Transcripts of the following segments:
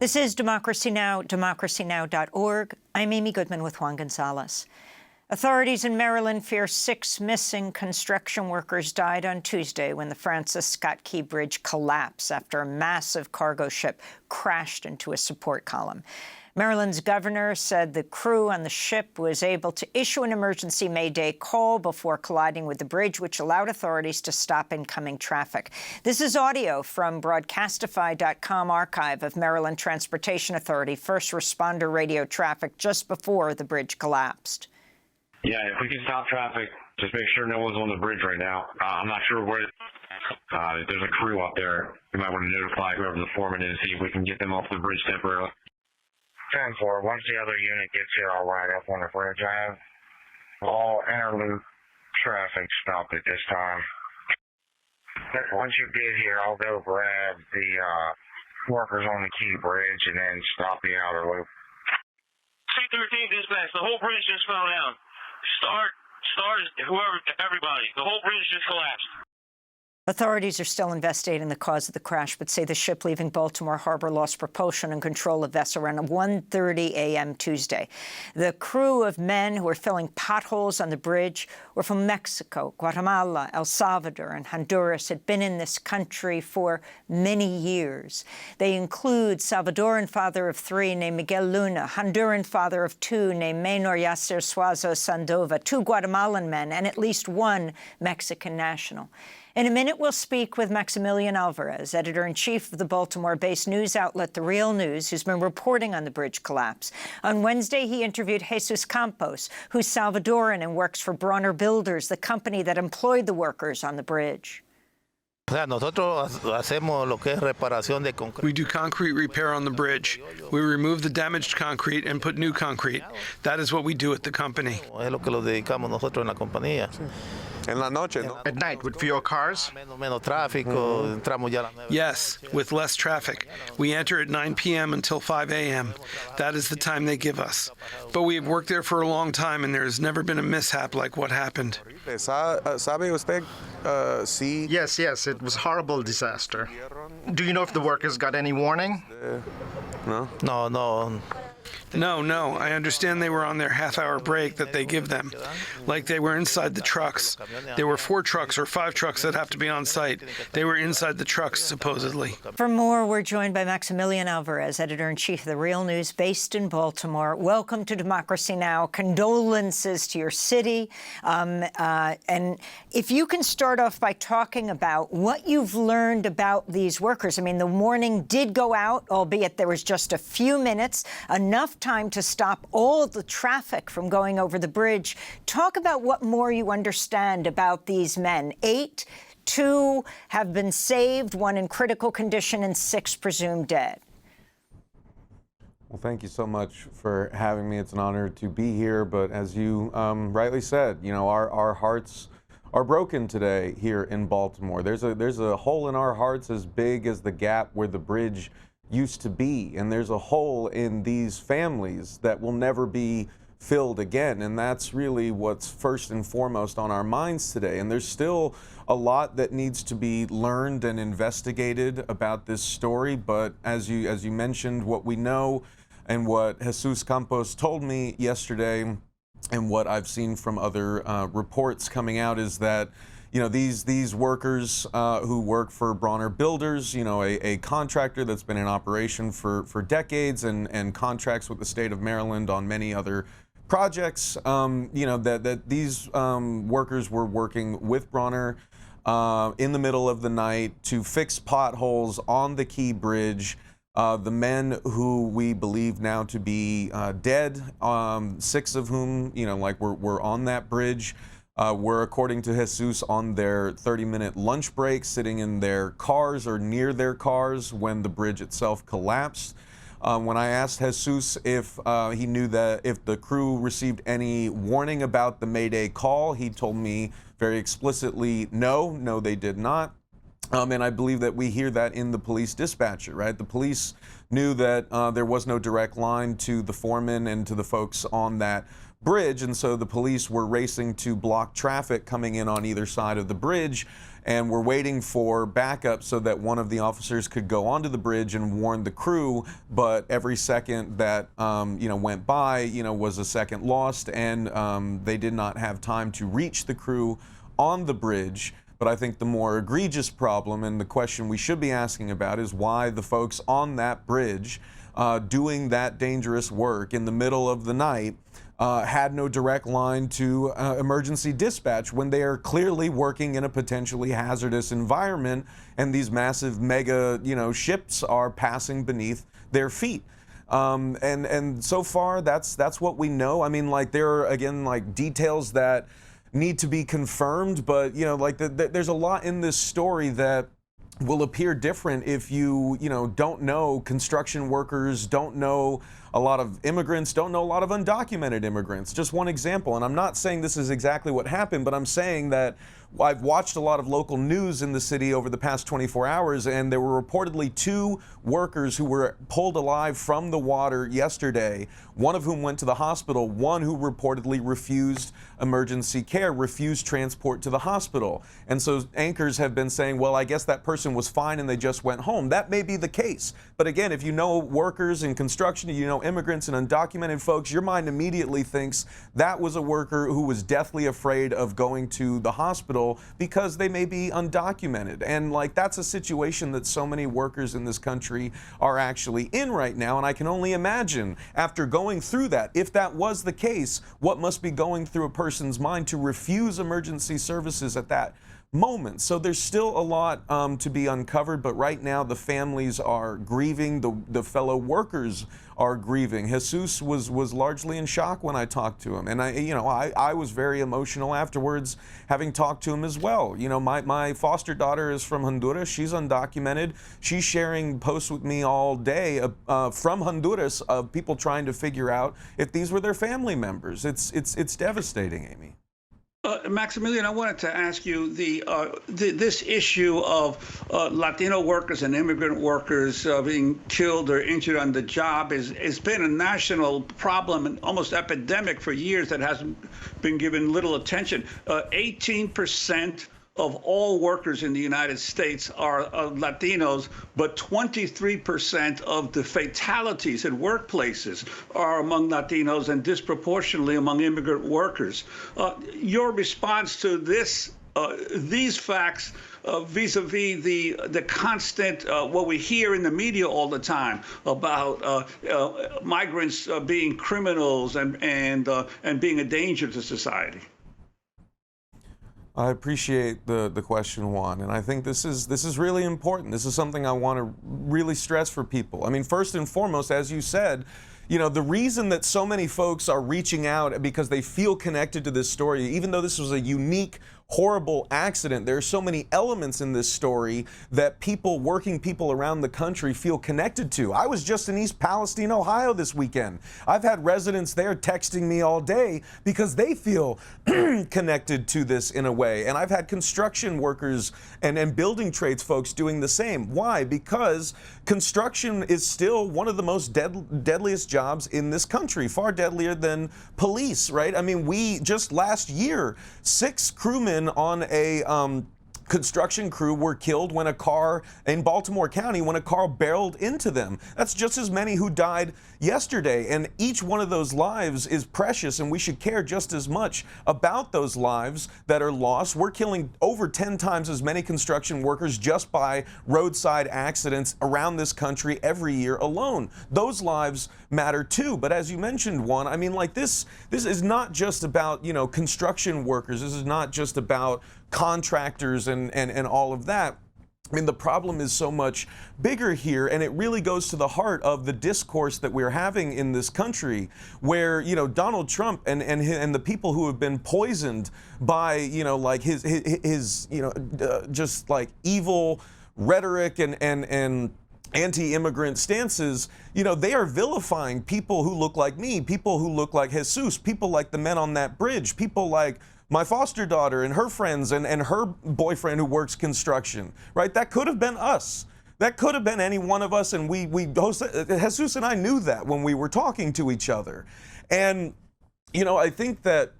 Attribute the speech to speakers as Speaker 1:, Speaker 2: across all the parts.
Speaker 1: This is Democracy Now!, democracynow.org. I'm Amy Goodman with Juan Gonzalez. Authorities in Maryland fear 6 missing construction workers died on Tuesday when the Francis Scott Key Bridge collapsed after a massive cargo ship crashed into a support column. Maryland's governor said the crew on the ship was able to issue an emergency mayday call before colliding with the bridge, which allowed authorities to stop incoming traffic. This is audio from Broadcastify.com archive of Maryland Transportation Authority first responder radio traffic just before the bridge collapsed.
Speaker 2: Yeah, if we can stop traffic, just make sure no one's on the bridge right now. I'm not sure where, if there's a crew up there. We might want to notify whoever the foreman is, see if we can get them off the bridge temporarily.
Speaker 3: 10-4, once the other unit gets here, I'll ride up on the bridge. I have all interloop traffic stopped at this time. Once you get here, I'll go grab the workers on the Key Bridge and then stop the outer loop.
Speaker 4: C-13 dispatch, the whole bridge just fell down. Start, whoever, everybody. The whole bridge just collapsed.
Speaker 1: Authorities are still investigating the cause of the crash, but say the ship leaving Baltimore Harbor lost propulsion and control of the vessel around 1:30 a.m. Tuesday. The crew of men who were filling potholes on the bridge were from Mexico, Guatemala, El Salvador, and Honduras, had been in this country for many years. They include Salvadoran father of 3 named Miguel Luna, Honduran father of 2 named Menor Yasser Suazo Sandova, 2 Guatemalan men, and at least 1 Mexican national. In a minute, we'll speak with Maximillian Alvarez, editor-in-chief of the Baltimore-based news outlet The Real News, who's been reporting on the bridge collapse. On Wednesday, he interviewed Jesus Campos, who's Salvadoran and works for Bronner Builders, the company that employed the workers on the bridge.
Speaker 5: We do concrete repair on the bridge. We remove the damaged concrete and put new concrete. That is what we do at the company.
Speaker 6: At night, with fewer cars?
Speaker 5: Yes, with less traffic. We enter at 9 p.m. until 5 a.m. That is the time they give us. But we have worked there for a long time, and there has never been a mishap like what happened.
Speaker 6: Yes, it was a horrible disaster. Do you know if the workers got any warning?
Speaker 5: No. I understand they were on their half-hour break that they give them, like they were inside the trucks. There were 4 trucks or 5 trucks that have to be on site. They were inside the trucks, supposedly.
Speaker 1: For more, we're joined by Maximillian Alvarez, editor-in-chief of The Real News, based in Baltimore. Welcome to Democracy Now! Condolences to your city. And if you can start off by talking about what you've learned about these workers. I mean, the warning did go out, albeit there was just a few minutes, enough time to stop all of the traffic from going over the bridge. Talk about what more you understand about these men. 8, 2 have been saved, 1 in critical condition, and 6 presumed dead.
Speaker 7: Well, thank you so much for having me. It's an honor to be here. But as you rightly said, you know, our hearts are broken today here in Baltimore. There's a hole in our hearts as big as the gap where the bridge used to be, and there's a hole in these families that will never be filled again, and that's really what's first and foremost on our minds today. And there's still a lot that needs to be learned and investigated about this story, but as you mentioned, what we know and what Jesus Campos told me yesterday and what I've seen from other reports coming out is that, you know, these workers who work for Bronner Builders, you know, a contractor that's been in operation for decades and contracts with the state of Maryland on many other projects, you know, that these workers were working with Bronner in the middle of the night to fix potholes on the Key Bridge. The men who we believe now to be dead, 6 of whom, you know, like were on that bridge, were, according to Jesus, on their 30-minute lunch break, sitting in their cars or near their cars when the bridge itself collapsed. When I asked Jesus if he knew that if the crew received any warning about the mayday call, he told me very explicitly, no, they did not. And I believe that we hear that in the police dispatcher, right? The police knew that there was no direct line to the foreman and to the folks on that bridge, and so the police were racing to block traffic coming in on either side of the bridge. and were waiting for backup so that one of the officers could go onto the bridge and warn the crew. But every second that went by, was a second lost, and they did not have time to reach the crew on the bridge. But I think the more egregious problem, and the question we should be asking about, is why the folks on that bridge doing that dangerous work in the middle of the night had no direct line to emergency dispatch when they are clearly working in a potentially hazardous environment, and these massive mega ships are passing beneath their feet. And so far that's what we know. I mean, like, there are again like details that need to be confirmed, but there's a lot in this story that will appear different if you don't know construction workers, don't know a lot of immigrants, don't know a lot of undocumented immigrants. Just one example, and I'm not saying this is exactly what happened, but I'm saying that I've watched a lot of local news in the city over the past 24 hours, and there were reportedly 2 workers who were pulled alive from the water yesterday, one of whom went to the hospital, one who reportedly refused emergency care, refused transport to the hospital. And so anchors have been saying, well, I guess that person was fine and they just went home. That may be the case. But again, if you know workers in construction, you know immigrants and undocumented folks, your mind immediately thinks that was a worker who was deathly afraid of going to the hospital because they may be undocumented. And like, that's a situation that so many workers in this country are actually in right now. And I can only imagine, after going through that, if that was the case, what must be going through a person's mind to refuse emergency services at that moment. So there's still a lot to be uncovered, but right now the families are grieving, the fellow workers are grieving. Jesus was largely in shock when I talked to him, and I was very emotional afterwards, having talked to him as well. My foster daughter is from Honduras. She's undocumented. She's sharing posts with me all day from Honduras of people trying to figure out if these were their family members. It's devastating, Amy.
Speaker 8: Maximilian, I wanted to ask you this issue of Latino workers and immigrant workers being killed or injured on the job has been a national problem and almost epidemic for years that hasn't been given little attention. 18% of all workers in the United States are Latinos, but 23% of the fatalities in workplaces are among Latinos and disproportionately among immigrant workers. Your response to these facts vis-a-vis the constant, what we hear in the media all the time about migrants being criminals and being a danger to society?
Speaker 7: I appreciate the question, Juan, and I think this is really important. This is something I want to really stress for people. I mean, first and foremost, as you said, the reason that so many folks are reaching out because they feel connected to this story, even though this was a unique, horrible accident, there are so many elements in this story that working people around the country feel connected to. I was just in East Palestine, Ohio this weekend. I've had residents there texting me all day because they feel connected to this in a way. And I've had construction workers and building trades folks doing the same. Why? Because construction is still one of the most deadliest jobs in this country, far deadlier than police, right? I mean, we just last year, 6 crewmen on a construction crew were killed when a car in Baltimore County, when a car barreled into them. That's just as many who died yesterday. And each one of those lives is precious, and we should care just as much about those lives that are lost. We're killing over 10 times as many construction workers just by roadside accidents around this country every year alone. Those lives matter too. But as you mentioned, Juan, I mean, like, this is not just about, construction workers. This is not just about contractors and all of that. I mean, the problem is so much bigger here, and it really goes to the heart of the discourse that we're having in this country, where Donald Trump and the people who have been poisoned by like his just like evil rhetoric and anti-immigrant stances, they are vilifying people who look like me, people who look like Jesus, people like the men on that bridge, people like my foster daughter and her friends and her boyfriend who works construction, right? That could have been us. That could have been any one of us, and Jesus and I knew that when we were talking to each other. And, I think that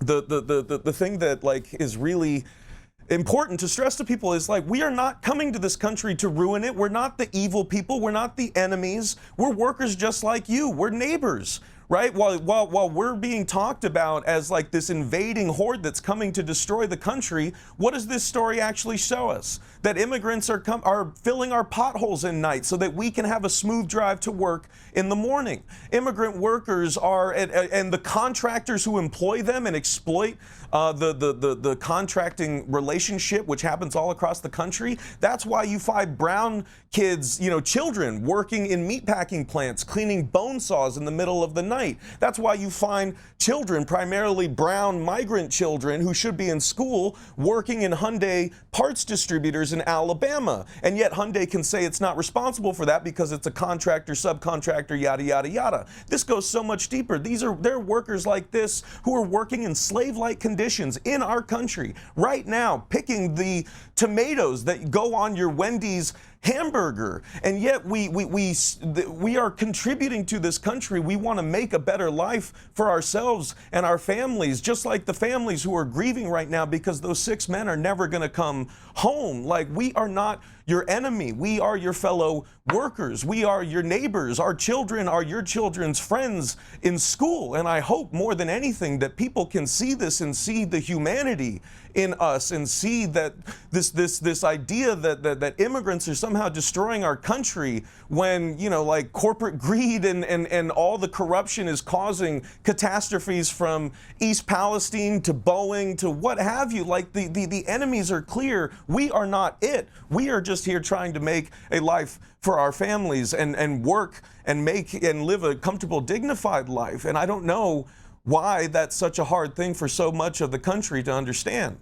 Speaker 7: the thing that like is really important to stress to people is like, we are not coming to this country to ruin it. We're not the evil people. We're not the enemies. We're workers just like you. We're neighbors. Right? While we're being talked about as like this invading horde that's coming to destroy the country, what does this story actually show us? That immigrants are filling our potholes in night so that we can have a smooth drive to work in the morning. Immigrant workers are, and the contractors who employ them and exploit the contracting relationship, which happens all across the country. That's why you find brown kids, children working in meatpacking plants, cleaning bone saws in the middle of the night. That's why you find children, primarily brown migrant children who should be in school, working in Hyundai parts distributors in Alabama. And yet Hyundai can say it's not responsible for that because it's a contractor, subcontractor, yada, yada, yada. This goes so much deeper. They're workers like this who are working in slave-like conditions in our country right now, picking the tomatoes that go on your Wendy's hamburger, and yet we are contributing to this country. We want to make a better life for ourselves and our families, just like the families who are grieving right now because those 6 men are never going to come home. Like, we are not your enemy. We are your fellow workers. We are your neighbors. Our children are your children's friends in school. And I hope more than anything that people can see this and see the humanity in us and see that this idea that immigrants are somehow destroying our country when, like corporate greed and all the corruption is causing catastrophes from East Palestine to Boeing to what have you. Like, the enemies are clear. We are not it. We are just here trying to make a life for our families and work and live a comfortable, dignified life. And I don't know why that's such a hard thing for so much of the country to understand.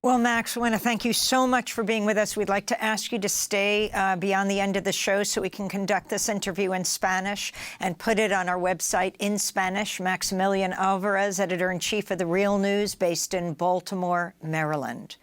Speaker 1: Well, Max, I want to thank you so much for being with us. We'd like to ask you to stay beyond the end of the show so we can conduct this interview in Spanish and put it on our website in Spanish. Maximillian Alvarez, editor-in-chief of The Real News, based in Baltimore, Maryland.